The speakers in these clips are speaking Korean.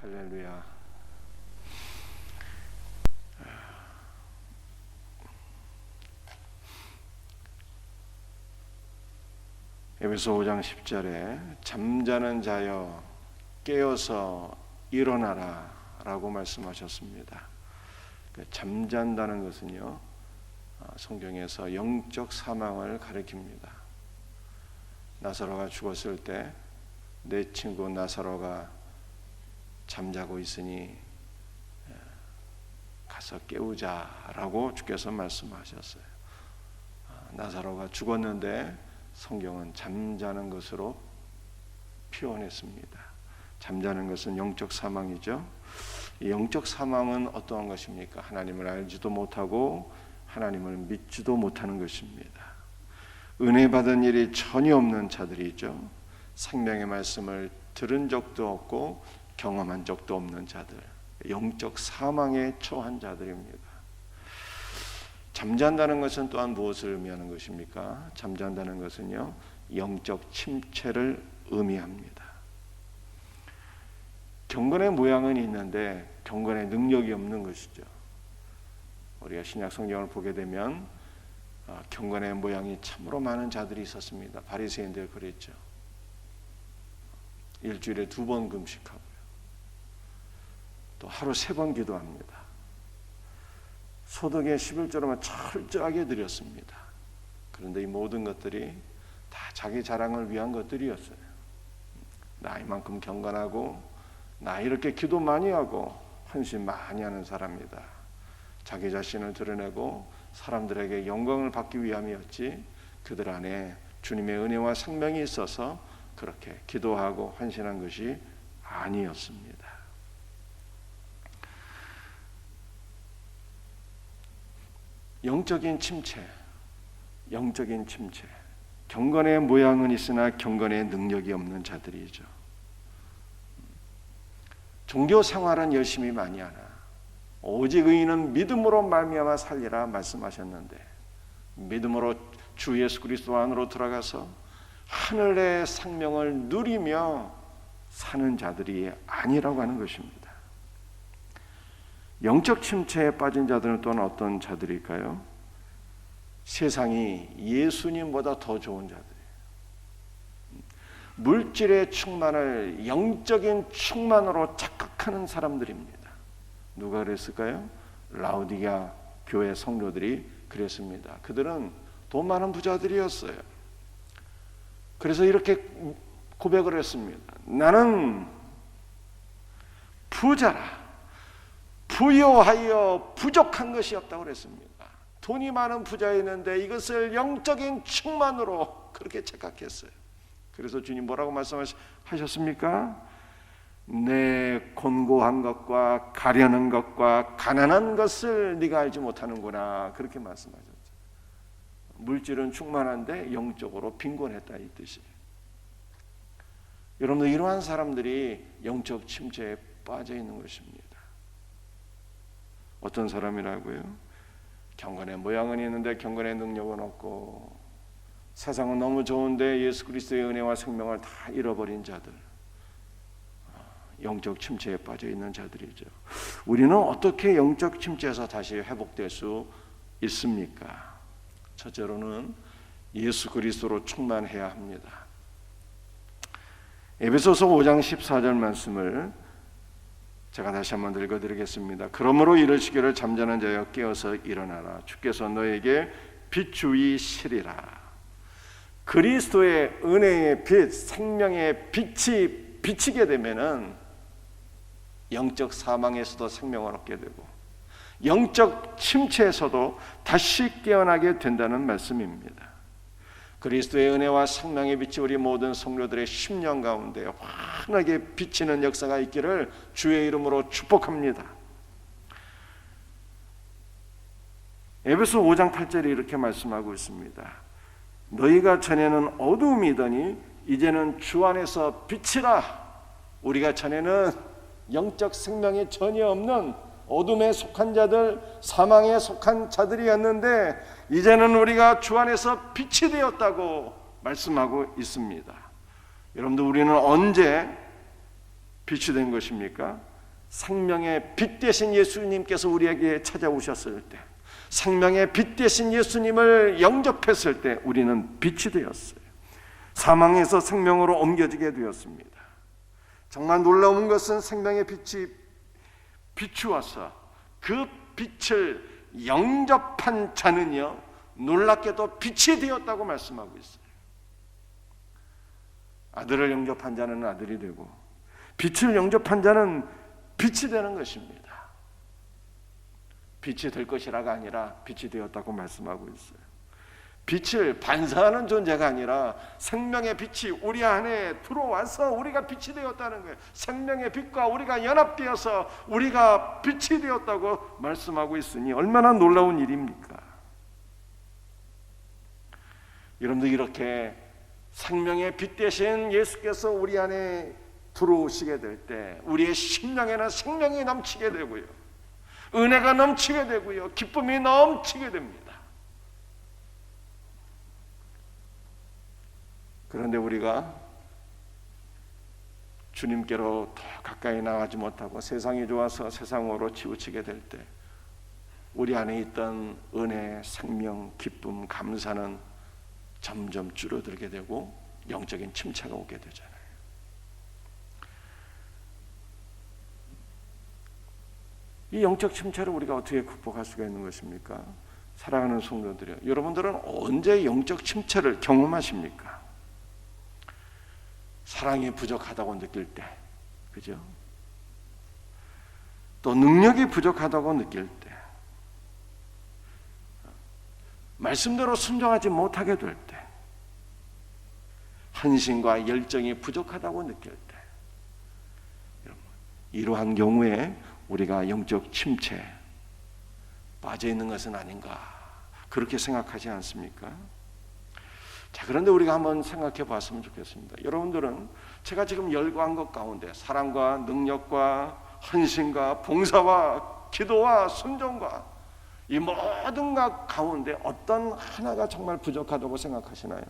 할렐루야. 에베소 5장 10절에 잠자는 자여 깨어서 일어나라 라고 말씀하셨습니다. 잠잔다는 것은요, 성경에서 영적 사망을 가리킵니다. 나사로가 죽었을 때 내 친구 나사로가 잠자고 있으니 가서 깨우자라고 주께서 말씀하셨어요. 나사로가 죽었는데 성경은 잠자는 것으로 표현했습니다. 잠자는 것은 영적 사망이죠. 이 영적 사망은 어떠한 것입니까? 하나님을 알지도 못하고 하나님을 믿지도 못하는 것입니다. 은혜 받은 일이 전혀 없는 자들이죠. 생명의 말씀을 들은 적도 없고 경험한 적도 없는 자들, 영적 사망에 처한 자들입니다. 잠잔다는 것은 또한 무엇을 의미하는 것입니까? 잠잔다는 것은요, 영적 침체를 의미합니다. 경건의 모양은 있는데 경건의 능력이 없는 것이죠. 우리가 신약 성경을 보게 되면 경건의 모양이 참으로 많은 자들이 있었습니다. 바리새인들 그랬죠. 일주일에 2번 금식하고요, 또 하루 3번 기도합니다. 소득의 11조로만 철저하게 드렸습니다. 그런데 이 모든 것들이 다 자기 자랑을 위한 것들이었어요. 나 이만큼 경건하고 나 이렇게 기도 많이 하고 헌신 많이 하는 사람이다. 자기 자신을 드러내고 사람들에게 영광을 받기 위함이었지, 그들 안에 주님의 은혜와 생명이 있어서 그렇게 기도하고 헌신한 것이 아니었습니다. 영적인 침체, 경건의 모양은 있으나 경건의 능력이 없는 자들이죠. 종교 생활은 열심히 많이 하나 오직 의인은 믿음으로 말미암아 살리라 말씀하셨는데, 믿음으로 주 예수 그리스도 안으로 들어가서 하늘의 생명을 누리며 사는 자들이 아니라고 하는 것입니다. 영적 침체에 빠진 자들은 또한 어떤 자들일까요? 세상이 예수님보다 더 좋은 자들이에요. 물질의 충만을 영적인 충만으로 착각하는 사람들입니다. 누가 그랬을까요? 라오디게아 교회 성도들이 그랬습니다. 그들은 돈 많은 부자들이었어요. 그래서 이렇게 고백을 했습니다. 나는 부자라, 부요하여 부족한 것이 없다고 그랬습니다. 돈이 많은 부자였는데 이것을 영적인 충만으로 그렇게 착각했어요. 그래서 주님 뭐라고 말씀하셨습니까? 내 곤고한 것과 가련한 것과 가난한 것을 네가 알지 못하는구나, 그렇게 말씀하셨어요. 물질은 충만한데 영적으로 빈곤했다, 이 뜻이. 여러분들, 이러한 사람들이 영적 침체에 빠져 있는 것입니다. 어떤 사람이라고요? 경건의 모양은 있는데 경건의 능력은 없고, 세상은 너무 좋은데 예수 그리스도의 은혜와 생명을 다 잃어버린 자들, 영적 침체에 빠져 있는 자들이죠. 우리는 어떻게 영적 침체에서 다시 회복될 수 있습니까? 첫째로는 예수 그리스도로 충만해야 합니다. 에베소서 5장 14절 말씀을 제가 다시 한번 읽어드리겠습니다. 그러므로 이르시기를 잠자는 자여 깨어서 일어나라. 주께서 너에게 비추이시리라. 그리스도의 은혜의 빛, 생명의 빛이 비치게 되면은 영적 사망에서도 생명을 얻게 되고 영적 침체에서도 다시 깨어나게 된다는 말씀입니다. 그리스도의 은혜와 생명의 빛이 우리 모든 성도들의 심령 가운데 환하게 비치는 역사가 있기를 주의 이름으로 축복합니다. 에베소 5장 8절에 이렇게 말씀하고 있습니다. 너희가 전에는 어두움이더니 이제는 주 안에서 빛이라. 우리가 전에는 영적 생명이 전혀 없는 어둠에 속한 자들, 사망에 속한 자들이었는데 이제는 우리가 주 안에서 빛이 되었다고 말씀하고 있습니다. 여러분들, 우리는 언제 빛이 된 것입니까? 생명의 빛 되신 예수님께서 우리에게 찾아오셨을 때, 생명의 빛 되신 예수님을 영접했을 때 우리는 빛이 되었어요. 사망에서 생명으로 옮겨지게 되었습니다. 정말 놀라운 것은 생명의 빛이 비추어서 그 빛을 영접한 자는요, 놀랍게도 빛이 되었다고 말씀하고 있어요. 아들을 영접한 자는 아들이 되고 빛을 영접한 자는 빛이 되는 것입니다. 빛이 될 것이라가 아니라 빛이 되었다고 말씀하고 있어요. 빛을 반사하는 존재가 아니라 생명의 빛이 우리 안에 들어와서 우리가 빛이 되었다는 거예요. 생명의 빛과 우리가 연합되어서 우리가 빛이 되었다고 말씀하고 있으니 얼마나 놀라운 일입니까? 여러분들, 이렇게 생명의 빛 되신 예수께서 우리 안에 들어오시게 될 때 우리의 심령에는 생명이 넘치게 되고요, 은혜가 넘치게 되고요, 기쁨이 넘치게 됩니다. 그런데 우리가 주님께로 더 가까이 나가지 못하고 세상이 좋아서 세상으로 치우치게 될 때 우리 안에 있던 은혜, 생명, 기쁨, 감사는 점점 줄어들게 되고 영적인 침체가 오게 되잖아요. 이 영적 침체를 우리가 어떻게 극복할 수가 있는 것입니까? 사랑하는 성도들이요, 여러분들은 언제 영적 침체를 경험하십니까? 사랑이 부족하다고 느낄 때, 그죠? 또 능력이 부족하다고 느낄 때, 말씀대로 순종하지 못하게 될 때, 헌신과 열정이 부족하다고 느낄 때, 이러한 경우에 우리가 영적 침체에 빠져 있는 것은 아닌가, 그렇게 생각하지 않습니까? 자, 그런데 우리가 한번 생각해 봤으면 좋겠습니다. 여러분들은 제가 지금 열거한 것 가운데 사랑과 능력과 헌신과 봉사와 기도와 순종과 이 모든 것 가운데 어떤 하나가 정말 부족하다고 생각하시나요?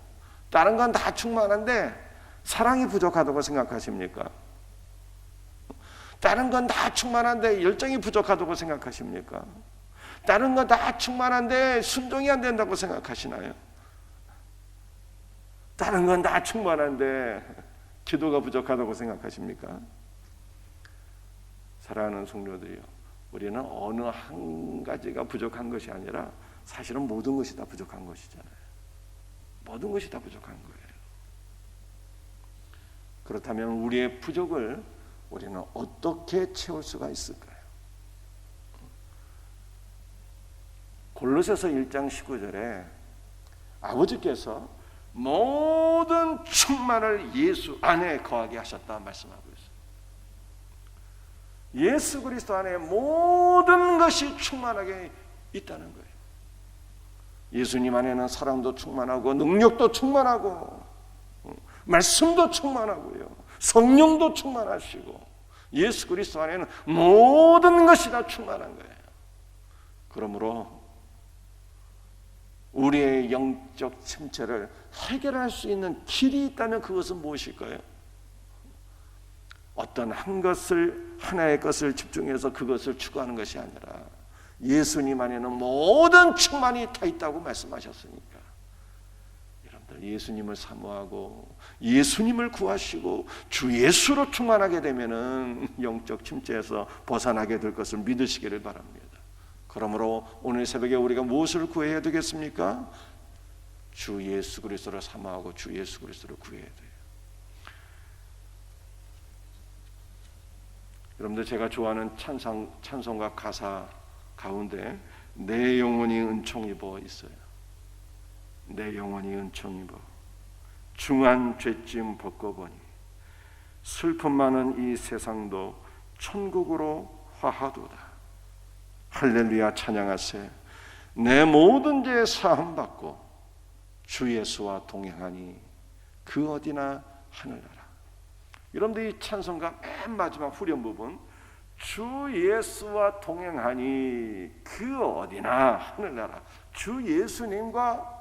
다른 건 다 충만한데 사랑이 부족하다고 생각하십니까? 다른 건 다 충만한데 열정이 부족하다고 생각하십니까? 다른 건 다 충만한데 순종이 안 된다고 생각하시나요? 다른 건 다 충만한데 기도가 부족하다고 생각하십니까? 사랑하는 성도들이요, 우리는 어느 한 가지가 부족한 것이 아니라 사실은 모든 것이 다 부족한 것이잖아요. 모든 것이 다 부족한 거예요. 그렇다면 우리의 부족을 우리는 어떻게 채울 수가 있을까요? 골로새서 1장 19절에 아버지께서 모든 충만을 예수 안에 거하게 하셨다 말씀하고 있어요. 예수 그리스도 안에 모든 것이 충만하게 있다는 거예요. 예수님 안에는 사랑도 충만하고 능력도 충만하고 말씀도 충만하고요, 성령도 충만하시고 예수 그리스도 안에는 모든 것이 다 충만한 거예요. 그러므로 우리의 영적 침체를 해결할 수 있는 길이 있다면 그것은 무엇일까요? 어떤 하나의 것을 집중해서 그것을 추구하는 것이 아니라 예수님 안에는 모든 충만이 다 있다고 말씀하셨으니까 여러분들 예수님을 사모하고 예수님을 구하시고 주 예수로 충만하게 되면은 영적 침체에서 벗어나게 될 것을 믿으시기를 바랍니다. 그러므로 오늘 새벽에 우리가 무엇을 구해야 되겠습니까? 주 예수 그리스도를 사모하고 주 예수 그리스도를 구해야 돼요. 여러분들, 제가 좋아하는 찬송가 가사 가운데 내 영혼이 은총 입어 있어요. 내 영혼이 은총 입어 중한 죄짐 벗고보니 슬픔 많은 이 세상도 천국으로 화하도다. 할렐루야 찬양하세. 내 모든 죄 사함 받고 주 예수와 동행하니 그 어디나 하늘나라. 여러분들, 이 찬송가 맨 마지막 후렴 부분 주 예수와 동행하니 그 어디나 하늘나라. 주 예수님과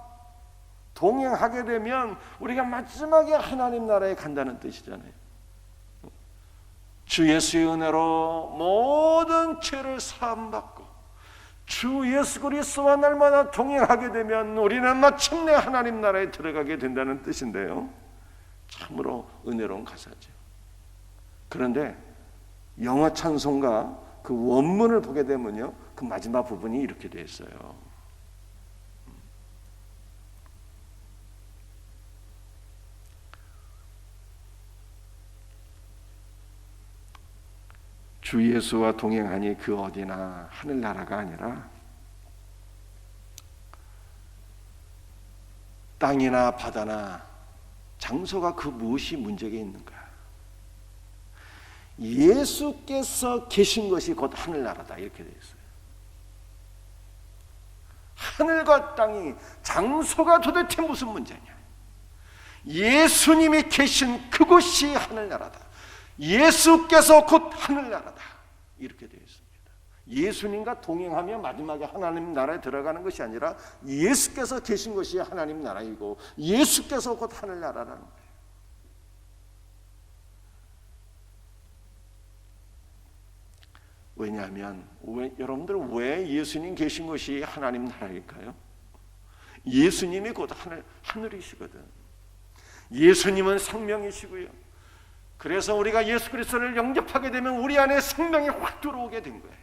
동행하게 되면 우리가 마지막에 하나님 나라에 간다는 뜻이잖아요. 주 예수의 은혜로 모든 죄를 사함받고 주 예수 그리스도와 날마다 동행하게 되면 우리는 마침내 하나님 나라에 들어가게 된다는 뜻인데요, 참으로 은혜로운 가사죠. 그런데 영어 찬송가 그 원문을 보게 되면요, 그 마지막 부분이 이렇게 되어 있어요. 주 예수와 동행하니 그 어디나 하늘나라가 아니라 땅이나 바다나 장소가 그 무엇이 문제가 있는가? 예수께서 계신 것이 곧 하늘나라다, 이렇게 되어 있어요. 하늘과 땅이, 장소가 도대체 무슨 문제냐? 예수님이 계신 그곳이 하늘나라다. 예수께서 곧 하늘나라다, 이렇게 되어 있습니다. 예수님과 동행하며 마지막에 하나님 나라에 들어가는 것이 아니라 예수께서 계신 것이 하나님 나라이고 예수께서 곧 하늘나라라는 거예요. 왜냐하면 여러분들 왜 예수님 계신 것이 하나님 나라일까요? 예수님이 곧 하늘이시거든. 예수님은 생명이시고요. 그래서 우리가 예수 그리스도를 영접하게 되면 우리 안에 생명이 확 들어오게 된 거예요.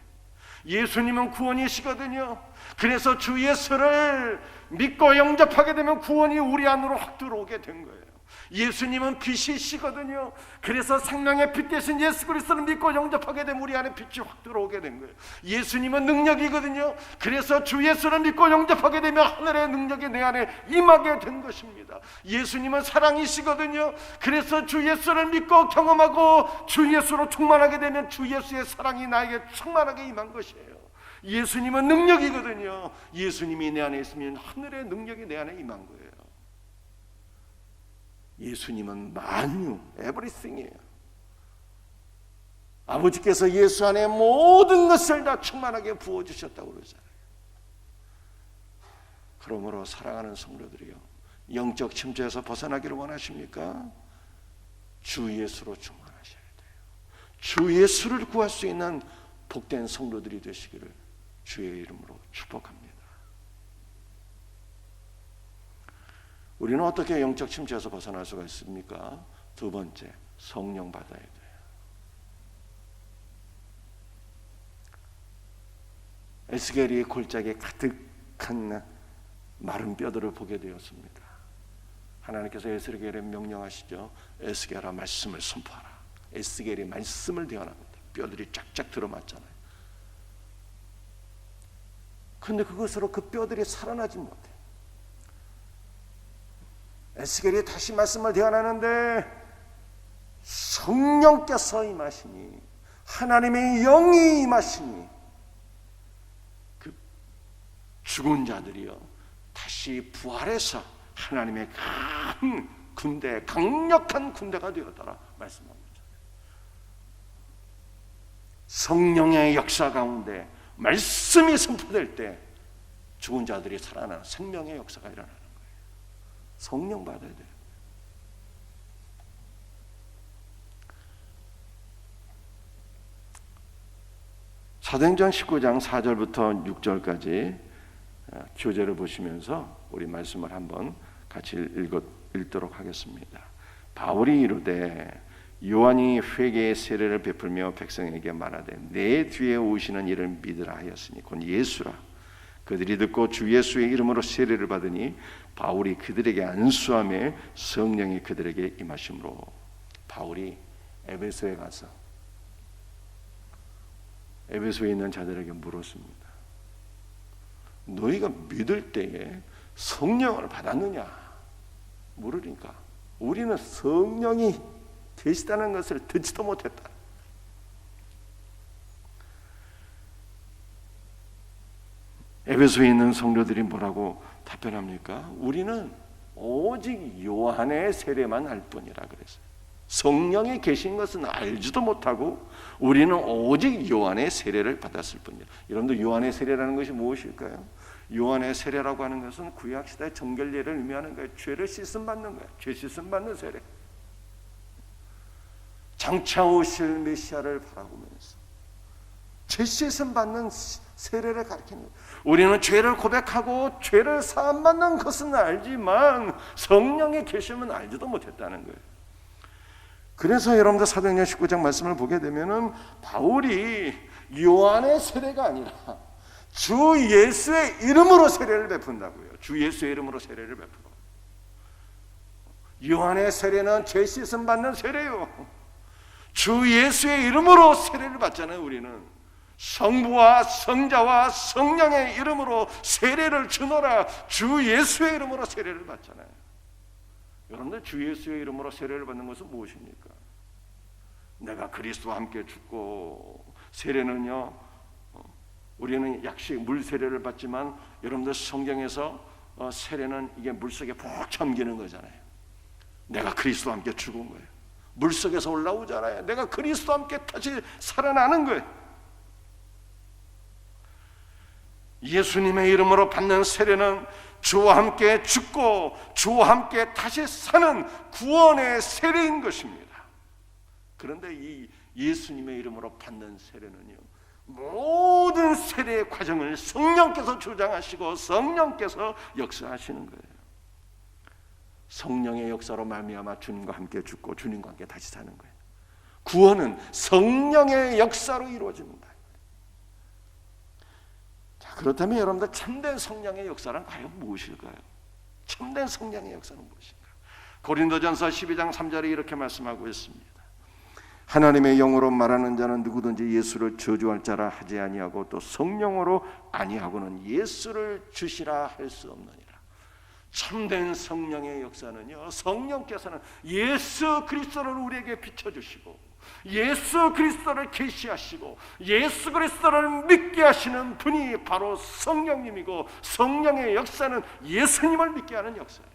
예수님은 구원이시거든요. 그래서 주 예수를 믿고 영접하게 되면 구원이 우리 안으로 확 들어오게 된 거예요. 예수님은 빛이시거든요. 그래서 생명의 빛 대신 예수 그리스도를 믿고 영접하게 되면 우리 안에 빛이 확 들어오게 된 거예요. 예수님은 능력이거든요. 그래서 주 예수를 믿고 영접하게 되면 하늘의 능력이 내 안에 임하게 된 것입니다. 예수님은 사랑이시거든요. 그래서 주 예수를 믿고 경험하고 주 예수로 충만하게 되면 주 예수의 사랑이 나에게 충만하게 임한 것이에요. 예수님은 능력이거든요. 예수님이 내 안에 있으면 하늘의 능력이 내 안에 임한 거예요. 예수님은 만유, 에브리띵이에요. 아버지께서 예수 안에 모든 것을 다 충만하게 부어주셨다고 그러잖아요. 그러므로 사랑하는 성도들이요, 영적 침체에서 벗어나기를 원하십니까? 주 예수로 충만하셔야 돼요. 주 예수를 구할 수 있는 복된 성도들이 되시기를 주의 이름으로 축복합니다. 우리는 어떻게 영적 침체에서 벗어날 수가 있습니까? 두 번째, 성령 받아야 돼요. 에스겔이 골짜기에 가득한 마른 뼈들을 보게 되었습니다. 하나님께서 에스겔에 명령하시죠. 에스겔아, 말씀을 선포하라. 에스겔이 말씀을 대언합니다. 뼈들이 쫙쫙 들어맞잖아요. 그런데 그것으로 그 뼈들이 살아나지 못해요. 에스겔이 다시 말씀을 대언하는데 성령께서 임하시니, 하나님의 영이 임하시니 그 죽은 자들이요 다시 부활해서 하나님의 큰 군대, 강력한 군대가 되었더라 말씀합니다. 성령의 역사 가운데 말씀이 선포될 때 죽은 자들이 살아나는 생명의 역사가 일어나는 거예요. 성령 받아야 돼요. 사도행전 19장 4절부터 6절까지 교재를 보시면서 우리 말씀을 한번 같이 읽도록 하겠습니다. 바울이 이르되 요한이 회개의 세례를 베풀며 백성에게 말하되 내 뒤에 오시는 이를 믿으라 하였으니 곧 예수라. 그들이 듣고 주 예수의 이름으로 세례를 받으니 바울이 그들에게 안수하며 성령이 그들에게 임하심으로. 바울이 에베소에 가서 에베소에 있는 자들에게 물었습니다. 너희가 믿을 때에 성령을 받았느냐 물으니까 우리는 성령이 계시다는 것을 듣지도 못했다. 에베소에 있는 성도들이 뭐라고 답변합니까? 우리는 오직 요한의 세례만 알 뿐이라 그랬어요. 성령이 계신 것은 알지도 못하고 우리는 오직 요한의 세례를 받았을 뿐이에요. 여러분들 요한의 세례라는 것이 무엇일까요? 요한의 세례라고 하는 것은 구약시대 정결례를 의미하는 거예요. 죄를 씻음 받는 거예요. 죄 씻음 받는 세례. 장차 오실 메시아를 바라보면서 죄 씻음 받는 세례를 가르치는 거예요. 우리는 죄를 고백하고 죄를 사함 받는 것은 알지만 성령의 계심은 알지도 못했다는 거예요. 그래서 여러분들 사도행전 19장 말씀을 보게 되면은 바울이 요한의 세례가 아니라 주 예수의 이름으로 세례를 베푼다고요. 주 예수의 이름으로 세례를 베풀어. 요한의 세례는 죄 씻음 받는 세례요. 주 예수의 이름으로 세례를 받잖아요. 우리는 성부와 성자와 성령의 이름으로 세례를 주노라. 주 예수의 이름으로 세례를 받잖아요. 여러분들 주 예수의 이름으로 세례를 받는 것은 무엇입니까? 내가 그리스도와 함께 죽고, 세례는요, 우리는 약식 물 세례를 받지만 여러분들 성경에서 세례는 이게 물속에 푹 잠기는 거잖아요. 내가 그리스도와 함께 죽은 거예요. 물속에서 올라오잖아요. 내가 그리스도와 함께 다시 살아나는 거예요. 예수님의 이름으로 받는 세례는 주와 함께 죽고 주와 함께 다시 사는 구원의 세례인 것입니다. 그런데 이 예수님의 이름으로 받는 세례는요, 모든 세례의 과정을 성령께서 주장하시고 성령께서 역사하시는 거예요. 성령의 역사로 말미암아 주님과 함께 죽고 주님과 함께 다시 사는 거예요. 구원은 성령의 역사로 이루어집니다. 자, 그렇다면 여러분들 참된 성령의 역사는 과연 무엇일까요? 참된 성령의 역사는 무엇인가? 고린도전서 12장 3절에 이렇게 말씀하고 있습니다. 하나님의 영으로 말하는 자는 누구든지 예수를 저주할 자라 하지 아니하고 또 성령으로 아니하고는 예수를 주시라 할 수 없느니라. 참된 성령의 역사는요, 성령께서는 예수 그리스도를 우리에게 비춰주시고 예수 그리스도를 계시하시고 예수 그리스도를 믿게 하시는 분이 바로 성령님이고, 성령의 역사는 예수님을 믿게 하는 역사예요.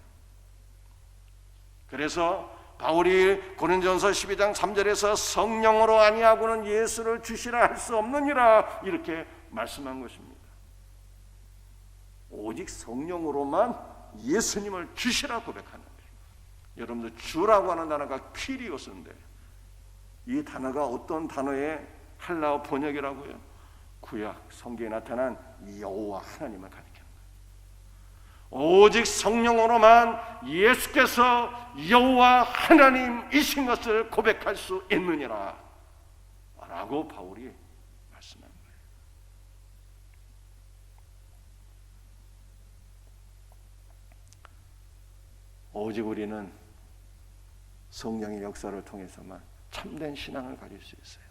그래서 바울이 고린도전서 12장 3절에서 성령으로 아니하고는 예수를 주시라 할 수 없느니라 이렇게 말씀한 것입니다. 오직 성령으로만 예수님을 주시라 고백하는 거예요. 여러분들 주라고 하는 단어가 퀴리오스인데 이 단어가 어떤 단어의 헬라어 번역이라고요? 구약 성경에 나타난 여호와 하나님을 가리키는 거예요. 오직 성령으로만 예수께서 여호와 하나님이신 것을 고백할 수 있느니라 라고 바울이 말씀한 거예요. 오직 우리는 성령의 역사를 통해서만 참된 신앙을 가질 수 있어요.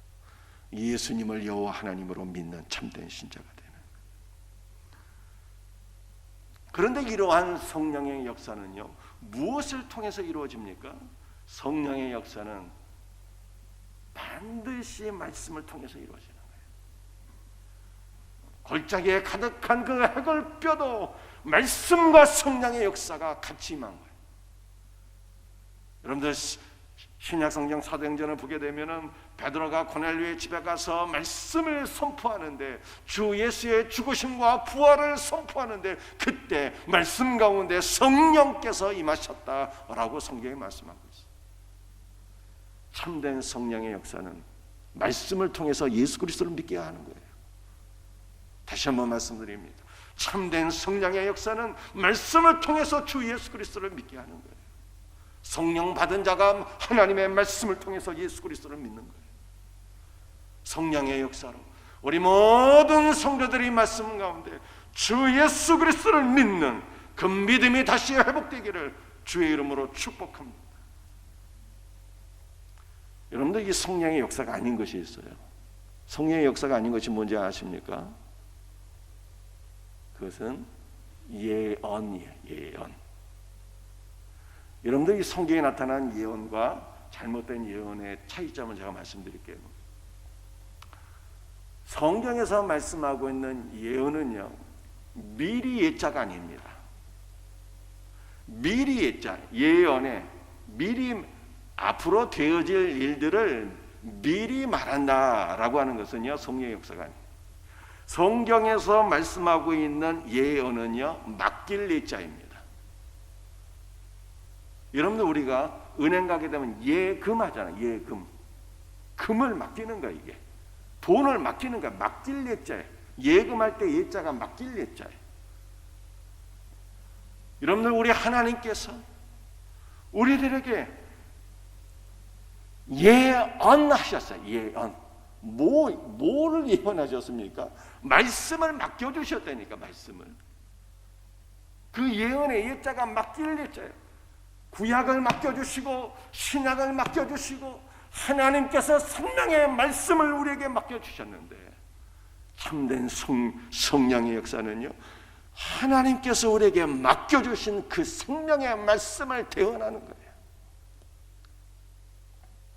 예수님을 여호와 하나님으로 믿는 참된 신자가 되는 거예요. 그런데 이러한 성령의 역사는요, 무엇을 통해서 이루어집니까? 성령의 역사는 반드시 말씀을 통해서 이루어지는 거예요. 골짜기에 가득한 그 해골 뼈도 말씀과 성령의 역사가 같이 임한 거예요. 여러분들 신약성경 사도행전을 보게 되면은 베드로가 고넬료의 집에 가서 말씀을 선포하는데, 주 예수의 죽으심과 부활을 선포하는데 그때 말씀 가운데 성령께서 임하셨다라고 성경이 말씀하고 있어요. 참된 성령의 역사는 말씀을 통해서 예수 그리스도를 믿게 하는 거예요. 다시 한번 말씀드립니다. 참된 성령의 역사는 말씀을 통해서 주 예수 그리스도를 믿게 하는 거예요. 성령 받은 자가 하나님의 말씀을 통해서 예수 그리스도를 믿는 거예요. 성령의 역사로 우리 모든 성도들이 말씀 가운데 주 예수 그리스도를 믿는 그 믿음이 다시 회복되기를 주의 이름으로 축복합니다. 여러분들, 이 성령의 역사가 아닌 것이 있어요. 성령의 역사가 아닌 것이 뭔지 아십니까? 그것은 예언이에요. 예언. 여러분들, 이 성경에 나타난 예언과 잘못된 예언의 차이점을 제가 말씀드릴게요. 성경에서 말씀하고 있는 예언은요, 미리 예자가 아닙니다. 미리 예자, 예언에 미리 앞으로 되어질 일들을 미리 말한다라고 하는 것은요, 성령의 역사가 아니에요. 성경에서 말씀하고 있는 예언은요, 맡길 예자입니다. 여러분들, 우리가 은행 가게 되면 예금 하잖아요. 예금. 금을 맡기는 거야. 이게 돈을 맡기는 거야. 맡길 예자예요. 예금할 때 예자가 맡길 예자예요. 여러분들, 우리 하나님께서 우리들에게 예언하셨어요. 예언. 뭐를 예언하셨습니까? 말씀을 맡겨주셨다니까. 말씀을. 그 예언의 예자가 맡길 예자예요. 구약을 맡겨주시고 신약을 맡겨주시고 하나님께서 생명의 말씀을 우리에게 맡겨주셨는데, 참된 성령의 역사는요, 하나님께서 우리에게 맡겨주신 그 생명의 말씀을 대언하는 거예요.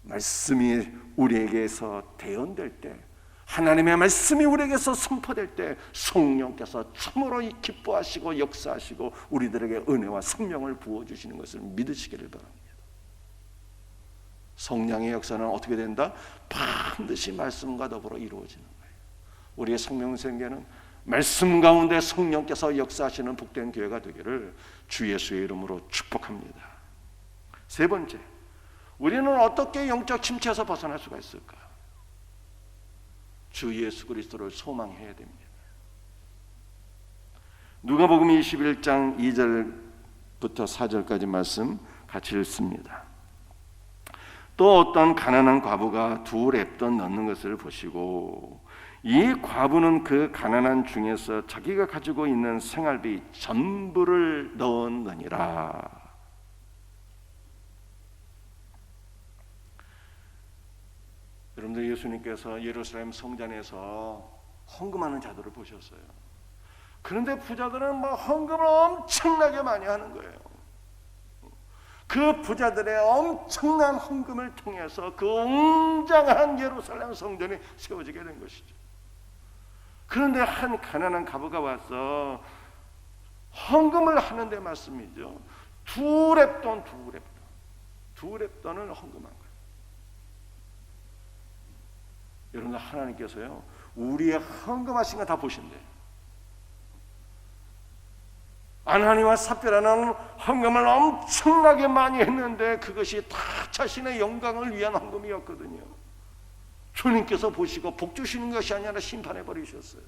말씀이 우리에게서 대언될 때, 하나님의 말씀이 우리에게서 선포될 때 성령께서 참으로 기뻐하시고 역사하시고 우리들에게 은혜와 생명을 부어주시는 것을 믿으시기를 바랍니다. 성령의 역사는 어떻게 된다? 반드시 말씀과 더불어 이루어지는 거예요. 우리의 생명생계는 말씀 가운데 성령께서 역사하시는 복된 교회가 되기를 주 예수의 이름으로 축복합니다. 세 번째, 우리는 어떻게 영적 침체에서 벗어날 수가 있을까? 주 예수 그리스도를 소망해야 됩니다. 누가복음 21장 2절부터 4절까지 말씀 같이 읽습니다. 또 어떤 가난한 과부가 2렙돈 넣는 것을 보시고 이 과부는 그 가난한 중에서 자기가 가지고 있는 생활비 전부를 넣었느니라. 여러분들, 예수님께서 예루살렘 성전에서 헌금하는 자들을 보셨어요. 그런데 부자들은 헌금을 엄청나게 많이 하는 거예요. 그 부자들의 엄청난 헌금을 통해서 그 웅장한 예루살렘 성전이 세워지게 된 것이죠. 그런데 한 가난한 과부가 와서 헌금을 하는데 말씀이죠. 2렙돈 을 헌금한 거예요. 여러분들, 하나님께서요, 우리의 헌금하신 거 다 보신대요. 아나니와 삽비라는 헌금을 엄청나게 많이 했는데 그것이 다 자신의 영광을 위한 헌금이었거든요. 주님께서 보시고 복 주시는 것이 아니라 심판해 버리셨어요.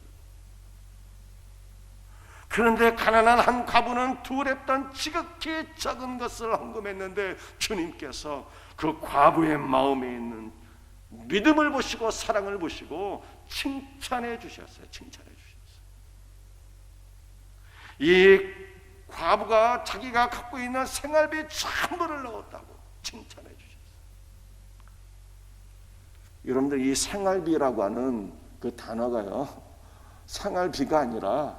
그런데 가난한 한 과부는 2렙돈 지극히 적은 것을 헌금했는데 주님께서 그 과부의 마음에 있는 믿음을 보시고 사랑을 보시고 칭찬해 주셨어요. 이 과부가 자기가 갖고 있는 생활비 전부를 넣었다고 칭찬해 주셨어요. 여러분들, 이 생활비라고 하는 그 단어가요, 생활비가 아니라,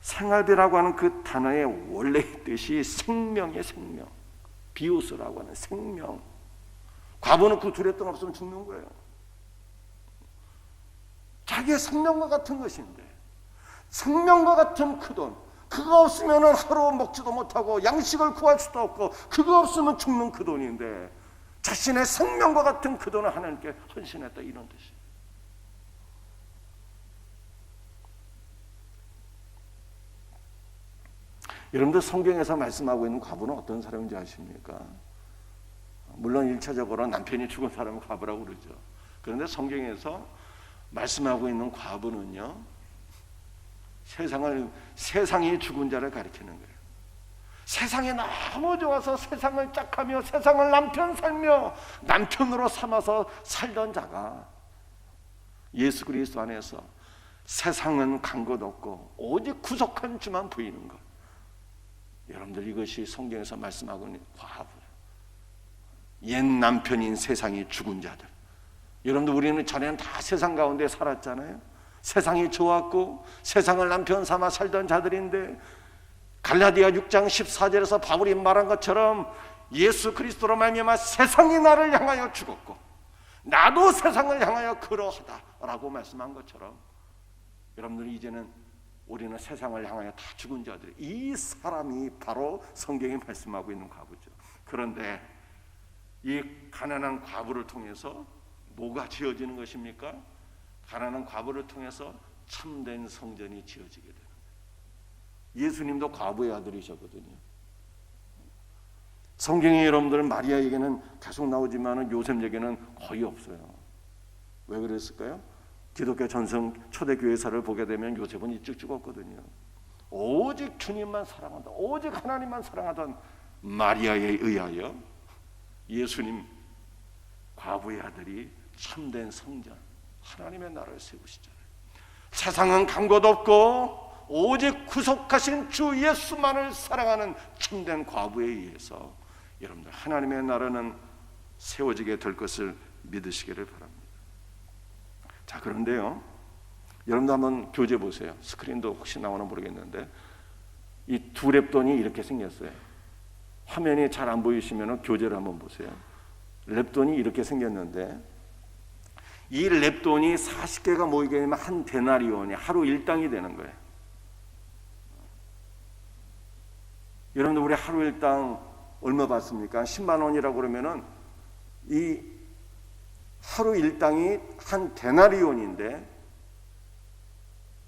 생활비라고 하는 그 단어의 원래의 뜻이 생명의 생명, 비우스라고 하는 생명. 과부는 그 2렙돈 없으면 죽는 거예요. 자기의 생명과 같은 것인데, 생명과 같은 그 돈, 그거 없으면 하루 먹지도 못하고 양식을 구할 수도 없고 그거 없으면 죽는 그 돈인데 자신의 생명과 같은 그 돈을 하나님께 헌신했다, 이런 뜻이에요. 여러분들, 성경에서 말씀하고 있는 과부는 어떤 사람인지 아십니까? 물론 1차적으로 남편이 죽은 사람을 과부라고 그러죠. 그런데 성경에서 말씀하고 있는 과부는요, 세상이 죽은 자를 가리키는 거예요. 세상이 너무 좋아서 세상을 짝하며 세상을 남편 살며 남편으로 삼아서 살던 자가 예수 그리스도 안에서 세상은 간 것 없고 오직 구속한 주만 보이는 것. 여러분들, 이것이 성경에서 말씀하고 있는 과부예요. 옛 남편인 세상이 죽은 자들. 여러분들, 우리는 전에는 다 세상 가운데 살았잖아요. 세상이 좋았고 세상을 남편 삼아 살던 자들인데, 갈라디아 6장 14절에서 바울이 말한 것처럼 예수 그리스도로 말미암아 세상이 나를 향하여 죽었고 나도 세상을 향하여 그러하다라고 말씀한 것처럼, 여러분들, 이제는 우리는 세상을 향하여 다 죽은 자들, 이 사람이 바로 성경이 말씀하고 있는 과부죠. 그런데 이 가난한 과부를 통해서 뭐가 지어지는 것입니까? 가난한 과부를 통해서 참된 성전이 지어지게 되는 거예요. 예수님도 과부의 아들이셨거든요. 성경에 여러분들 마리아 얘기는 계속 나오지만 요셉 얘기는 거의 없어요. 왜 그랬을까요? 기독교 전성 초대교회사를 보게 되면 요셉은 일찍 죽었거든요. 오직 주님만 사랑한다, 오직 하나님만 사랑하던 마리아에 의하여 예수님 과부의 아들이 참된 성전 하나님의 나라를 세우시잖아요. 세상은 간 곳 없고 오직 구속하신 주 예수만을 사랑하는 참된 과부에 의해서 여러분들 하나님의 나라는 세워지게 될 것을 믿으시기를 바랍니다. 자, 그런데요, 여러분도 한번 교재 보세요. 스크린도 혹시 나오나 모르겠는데 이 두 랩돈이 이렇게 생겼어요. 화면이 잘 안 보이시면 교재를 한번 보세요. 랩돈이 이렇게 생겼는데 이 랩돈이 40개가 모이게 되면 한 데나리온이 하루 일당이 되는 거예요. 여러분들 우리 하루 일당 얼마 받습니까? 10만 원이라고 그러면은 이 하루 일당이 한 데나리온인데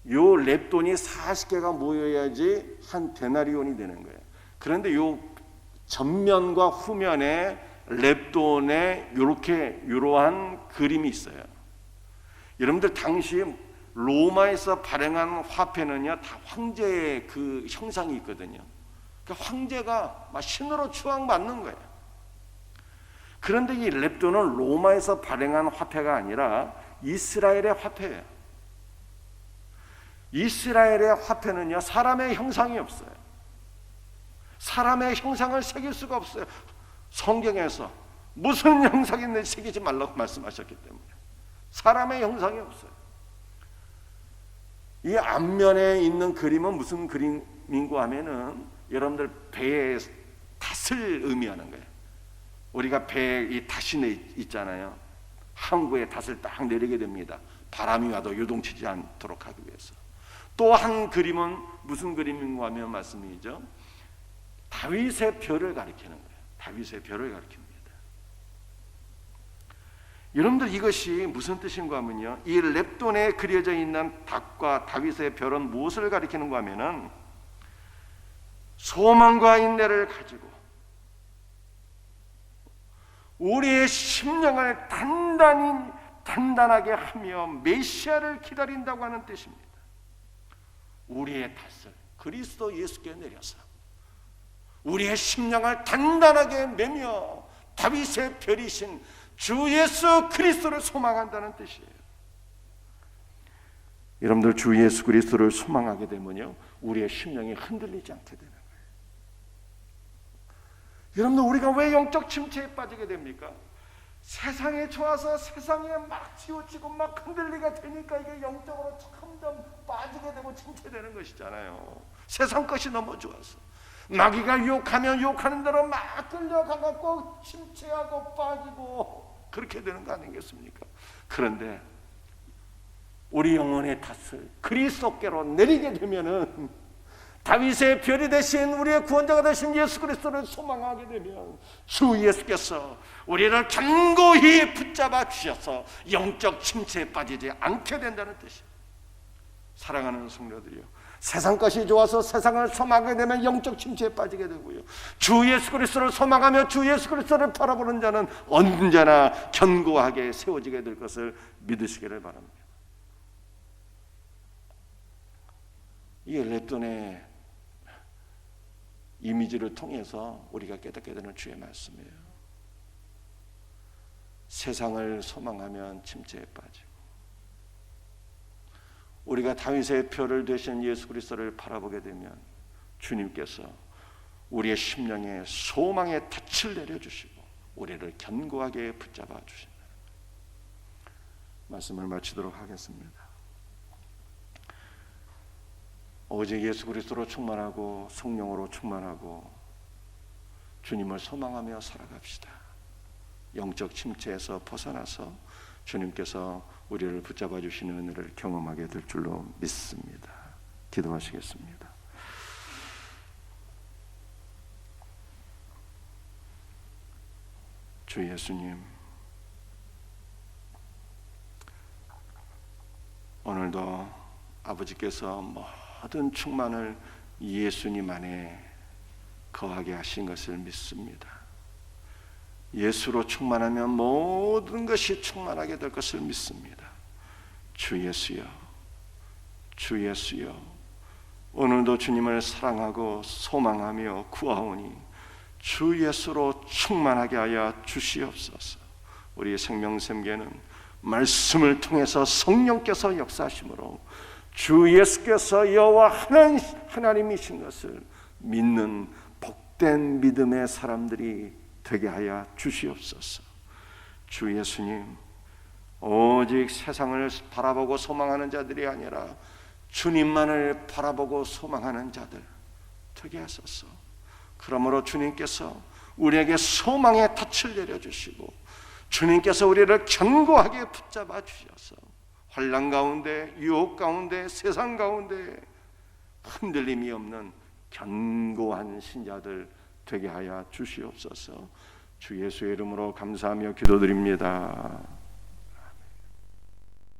요 랩돈이 40개가 모여야지 한 데나리온이 되는 거예요. 그런데 요 전면과 후면에 랩돈에 이러한 그림이 있어요. 여러분들 당시 로마에서 발행한 화폐는요 다 황제의 그 형상이 있거든요. 그러니까 황제가 막 신으로 추앙받는 거예요. 그런데 이 랩돈은 로마에서 발행한 화폐가 아니라 이스라엘의 화폐예요. 이스라엘의 화폐는요 사람의 형상이 없어요. 사람의 형상을 새길 수가 없어요. 성경에서 무슨 형상이 있는지 새기지 말라고 말씀하셨기 때문에 사람의 형상이 없어요. 이 앞면에 있는 그림은 무슨 그림인고 하면은 여러분들 배의 닷을 의미하는 거예요. 우리가 배에 이 닷이 있잖아요. 항구에 닷을 딱 내리게 됩니다. 바람이 와도 요동치지 않도록 하기 위해서. 또 한 그림은 무슨 그림인고 하면 말씀이죠. 다윗의 별을 가리키는 거예요. 다윗의 별을 가리킵니다. 여러분들 이것이 무슨 뜻인가 하면요, 이 랩돈에 그려져 있는 닭과 다윗의 별은 무엇을 가리키는가 하면은 소망과 인내를 가지고 우리의 심령을 단단하게 하며 메시아를 기다린다고 하는 뜻입니다. 우리의 탓을 그리스도 예수께 내려서 우리의 심령을 단단하게 매며 다윗의 별이신 주 예수 그리스도를 소망한다는 뜻이에요. 여러분들 주 예수 그리스도를 소망하게 되면요 우리의 심령이 흔들리지 않게 되는 거예요. 여러분들 우리가 왜 영적 침체에 빠지게 됩니까? 세상에 좋아서 세상에 막 치우치고 막 흔들리게 되니까 이게 영적으로 점점 빠지게 되고 침체되는 것이잖아요. 세상 것이 너무 좋아서 마귀가 유혹하면 유혹하는 대로 막 끌려가갖고 침체하고 빠지고 그렇게 되는 거 아니겠습니까? 그런데 우리 영혼의 탓을 그리스도께로 내리게 되면은 다윗의 별이 되신 우리의 구원자가 되신 예수 그리스도를 소망하게 되면 주 예수께서 우리를 견고히 붙잡아 주셔서 영적 침체에 빠지지 않게 된다는 뜻이에요. 사랑하는 성도들이요, 세상 것이 좋아서 세상을 소망하게 되면 영적 침체에 빠지게 되고요, 주 예수 그리스도를 소망하며 주 예수 그리스도를 바라보는 자는 언제나 견고하게 세워지게 될 것을 믿으시기를 바랍니다. 이 랩돈의 이미지를 통해서 우리가 깨닫게 되는 주의 말씀이에요. 세상을 소망하면 침체에 빠지고 우리가 다윗의 표를 되신 예수 그리스도를 바라보게 되면 주님께서 우리의 심령에 소망의 닻을 내려주시고 우리를 견고하게 붙잡아 주신다. 말씀을 마치도록 하겠습니다. 오직 예수 그리스도로 충만하고 성령으로 충만하고 주님을 소망하며 살아갑시다. 영적 침체에서 벗어나서 주님께서 우리를 붙잡아 주시는 은혜를 경험하게 될 줄로 믿습니다. 기도하시겠습니다. 주 예수님, 오늘도 아버지께서 모든 충만을 예수님 안에 거하게 하신 것을 믿습니다. 예수로 충만하면 모든 것이 충만하게 될 것을 믿습니다. 주 예수여, 주 예수여, 오늘도 주님을 사랑하고 소망하며 구하오니 주 예수로 충만하게 하여 주시옵소서. 우리 생명샘교회는 말씀을 통해서 성령께서 역사하심으로 주 예수께서 여호와 하나님이신 것을 믿는 복된 믿음의 사람들이 되게 하여 주시옵소서. 주 예수님, 오직 세상을 바라보고 소망하는 자들이 아니라 주님만을 바라보고 소망하는 자들 되게 하소서. 그러므로 주님께서 우리에게 소망의 닻을 내려주시고 주님께서 우리를 견고하게 붙잡아 주셔서 환난 가운데, 유혹 가운데, 세상 가운데 흔들림이 없는 견고한 신자들 되게 하여 주시옵소서. 주 예수의 이름으로 감사하며 기도드립니다.